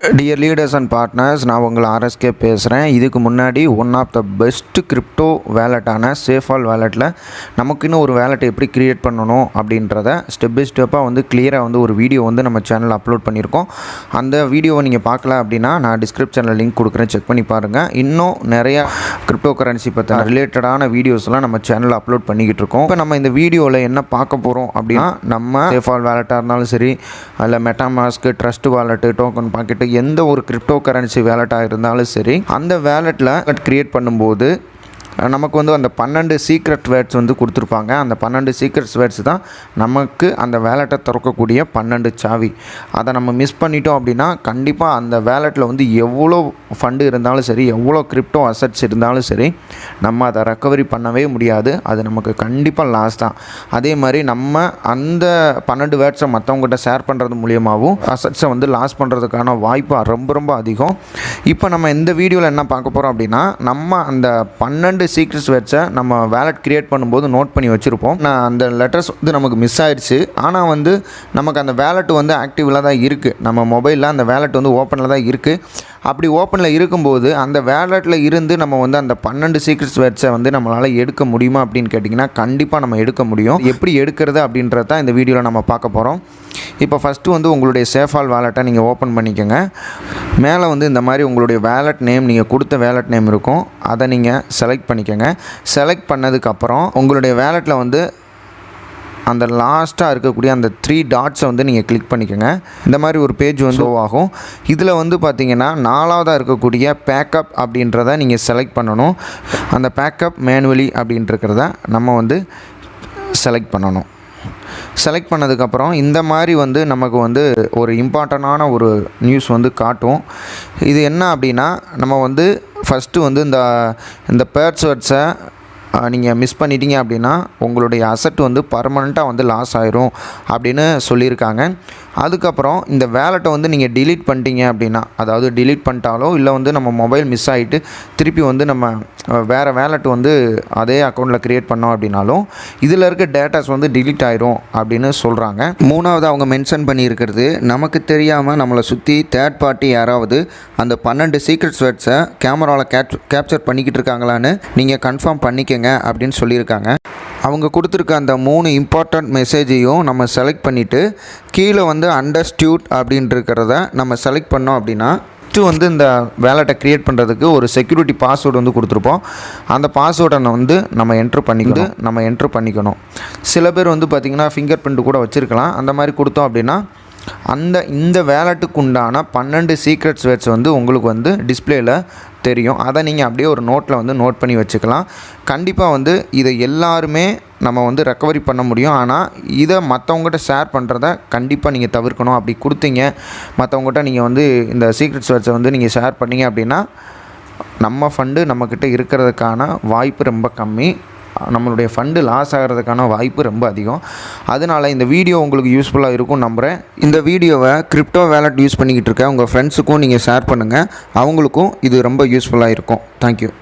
Dear leaders and partners, நான் உங்களை RSK பேசுகிறேன். இதுக்கு முன்னாடி one of the best crypto வேலெட்டான சேஃபால் வேலெட்டில் நமக்குன்னு ஒரு வேலெட்டை எப்படி க்ரியேட் பண்ணணும் அப்படின்றத ஸ்டெப் பை ஸ்டெப்பாக கிளியராக ஒரு வீடியோ நம்ம சேனலில் அப்லோட் பண்ணியிருக்கோம். அந்த வீடியோவை நீங்கள் பார்க்கல அப்படின்னா நான் டிஸ்கிரிப்ஷனில் லிங்க் கொடுக்குறேன், செக் பண்ணி பாருங்கள். இன்னும் நிறையா கிரிப்டோ கரன்சி பற்றின ரிலேட்டடான வீடியோஸ்லாம் நம்ம சேனலில் அப்லோட் பண்ணிக்கிட்டு இருக்கோம். இப்போ நம்ம இந்த வீடியோவில் என்ன பார்க்க போகிறோம் அப்படின்னா, நம்ம சேஃபால் வேலெட்டாக இருந்தாலும் சரி, அதில் MetaMask, trust wallet, token packet, எந்த ஒரு கிரிப்டோ கரன்சி வேலெட்டாக இருந்தாலும் சரி, அந்த வேலெட்டில் கிரியேட் பண்ணும்போது நமக்கு அந்த 12 சீக்ரெட் வேர்ட்ஸ் கொடுத்துருப்பாங்க. அந்த 12 சீக்ரெட் வேர்ட்ஸ் தான் நமக்கு அந்த வேலெட்டை திறக்கக்கூடிய 12 சாவி. அதை நம்ம மிஸ் பண்ணிட்டோம் அப்படின்னா கண்டிப்பாக அந்த வேலெட்டில் எவ்வளோ ஃபண்டு இருந்தாலும் சரி, எவ்வளோ கிரிப்டோ அசட்ஸ் இருந்தாலும் சரி, நம்ம அதை ரெக்கவரி பண்ணவே முடியாது. அது நமக்கு கண்டிப்பாக லாஸ் தான். அதே மாதிரி நம்ம அந்த 12 வேர்ட்ஸை மற்றவங்ககிட்ட ஷேர் பண்ணுறது மூலியமாகவும் அசட்ஸை லாஸ் பண்ணுறதுக்கான வாய்ப்பு ரொம்ப ரொம்ப அதிகம். இப்போ நம்ம இந்த வீடியோவில் என்ன பார்க்க போகிறோம் அப்படின்னா, நம்ம அந்த 12 சீக்ரெட்ஸ் வேர்ட்ஸை நம்ம வேலெட் கிரியேட் பண்ணும்போது நோட் பண்ணி வச்சுருப்போம். நான் அந்த லெட்டர்ஸ் நமக்கு மிஸ் ஆயிடுச்சு. ஆனால் நமக்கு அந்த வேலெட் ஆக்டிவில் தான் இருக்குது. நம்ம மொபைலில் அந்த வேலெட் ஓப்பனில் தான் இருக்குது. அப்படி ஓப்பனில் இருக்கும்போது அந்த வேலெட்டில் இருந்து நம்ம அந்த 12 சீக்ரெட்ஸ் வேர்ட்ஸை நம்மளால் எடுக்க முடியுமா அப்படின்னு கேட்டிங்கன்னா கண்டிப்பாக நம்ம எடுக்க முடியும். எப்படி எடுக்கிறது அப்படின்றது தான் இந்த வீடியோவில் நம்ம பார்க்க போகிறோம். இப்போ ஃபஸ்ட்டு உங்களுடைய சேஃபால் வேலெட்டை நீங்கள் ஓப்பன் பண்ணிக்கோங்க. மேலே இந்த மாதிரி உங்களுடைய வேலெட் நேம், நீங்கள் கொடுத்த வேலெட் நேம் இருக்கும், அதை நீங்கள் செலக்ட் பண்ணிக்கோங்க. செலக்ட் பண்ணதுக்கப்புறம் உங்களுடைய வேலெட்டில் அந்த லாஸ்ட்டாக இருக்கக்கூடிய அந்த 3 டாட்ஸை நீங்கள் கிளிக் பண்ணிக்கோங்க. இந்த மாதிரி ஒரு பேஜ் ஷோ ஆகும். இதில் பார்த்தீங்கன்னா 4ஆவதாக இருக்கக்கூடிய பேக்கப் அப்படின்றத நீங்கள் செலக்ட் பண்ணணும். அந்த பேக்கப் மேனுவலி அப்படின்றத நம்ம செலக்ட் பண்ணணும். செலக்ட் பண்ணதுக்கப்புறம் இந்த மாதிரி நமக்கு ஒரு இம்பார்ட்டண்டான ஒரு நியூஸ் காட்டும். இது என்ன அப்படின்னா, நம்ம ஃபஸ்ட்டு இந்த பேர்ட்ஸ்வேர்ட்ஸை நீங்கள் மிஸ் பண்ணிட்டீங்க அப்படின்னா உங்களுடைய அசட் பர்மனெண்ட்டாக லாஸ் ஆயிரும் அப்படின்னு சொல்லியிருக்காங்க. அதுக்கப்புறம் இந்த வேலெட்டை நீங்கள் டிலீட் பண்ணிட்டீங்க அப்படின்னா, அதாவது டிலீட் பண்ணிட்டாலோ இல்லை நம்ம மொபைல் மிஸ் ஆகிட்டு திருப்பி நம்ம வேறு வேலெட் அதே அக்கௌண்ட்டில் க்ரியேட் பண்ணோம் அப்படின்னாலும் இதில் இருக்க டேட்டாஸ் டிலீட் ஆயிரும் அப்படின்னு சொல்கிறாங்க. மூணாவது அவங்க மென்ஷன் பண்ணியிருக்கிறது, நமக்கு தெரியாமல் நம்மளை சுற்றி தேர்ட் பார்ட்டி யாராவது அந்த 12 சீக்ரெட்ஸ் வேர்ட்ஸை கேமராவில் கேப்சர் பண்ணிக்கிட்டு இருக்காங்களான்னு நீங்கள் கன்ஃபார்ம் பண்ணிக்கங்க அப்படின்னு சொல்லியிருக்காங்க. அவங்க கொடுத்துருக்க அந்த 3 இம்பார்ட்டண்ட் மெசேஜையும் நம்ம செலக்ட் பண்ணிவிட்டு கீழே அண்டர்ஸ்டியூட் அப்படின்றத நம்ம செலக்ட் பண்ணோம் அப்படின்னா இந்த வேலெட்டை க்ரியேட் பண்ணுறதுக்கு ஒரு செக்யூரிட்டி பாஸ்வேர்டு கொடுத்துருப்போம். அந்த பாஸ்வேர்டை நம்ம என்ட்ரு பண்ணிக்கணும். சில பேர் பார்த்திங்கன்னா ஃபிங்கர் பிரிண்ட் கூட வச்சுருக்கலாம். அந்த மாதிரி கொடுத்தோம் அப்படின்னா இந்த வேலெட்டுக்கு உண்டான 12 சீக்ரெட்ஸ் வேர்ட்ஸ் உங்களுக்கு டிஸ்பிளேயில் தெரியும். அதை நீங்கள் அப்படியே ஒரு நோட்டில் நோட் பண்ணி வச்சுக்கலாம். கண்டிப்பாக இதை எல்லாருமே நம்ம ரெக்கவரி பண்ண முடியும். ஆனால் இதை மற்றவங்ககிட்ட ஷேர் பண்ணுறத கண்டிப்பாக நீங்கள் தவிர்க்கணும். அப்படி கொடுத்தீங்க மற்றவங்ககிட்ட நீங்கள் இந்த சீக்ரெட்ஸ் வேர்ட்ஸை நீங்கள் ஷேர் பண்ணிங்க அப்படின்னா நம்ம ஃபண்டு நம்மக்கிட்ட இருக்கிறதுக்கான வாய்ப்பு ரொம்ப கம்மி. நம்மளுடைய ஃபண்டு லாஸ் ஆகிறதுக்கான வாய்ப்பு ரொம்ப அதிகம். அதனால் இந்த வீடியோ உங்களுக்கு யூஸ்ஃபுல்லாக இருக்கும் நம்புகிறேன். இந்த வீடியோவை கிரிப்டோ வேலெட் யூஸ் பண்ணிக்கிட்டு இருக்க உங்கள் ஃப்ரெண்ட்ஸுக்கும் நீங்கள் ஷேர் பண்ணுங்கள். அவங்களுக்கும் இது ரொம்ப யூஸ்ஃபுல்லாக இருக்கும். தேங்க்யூ.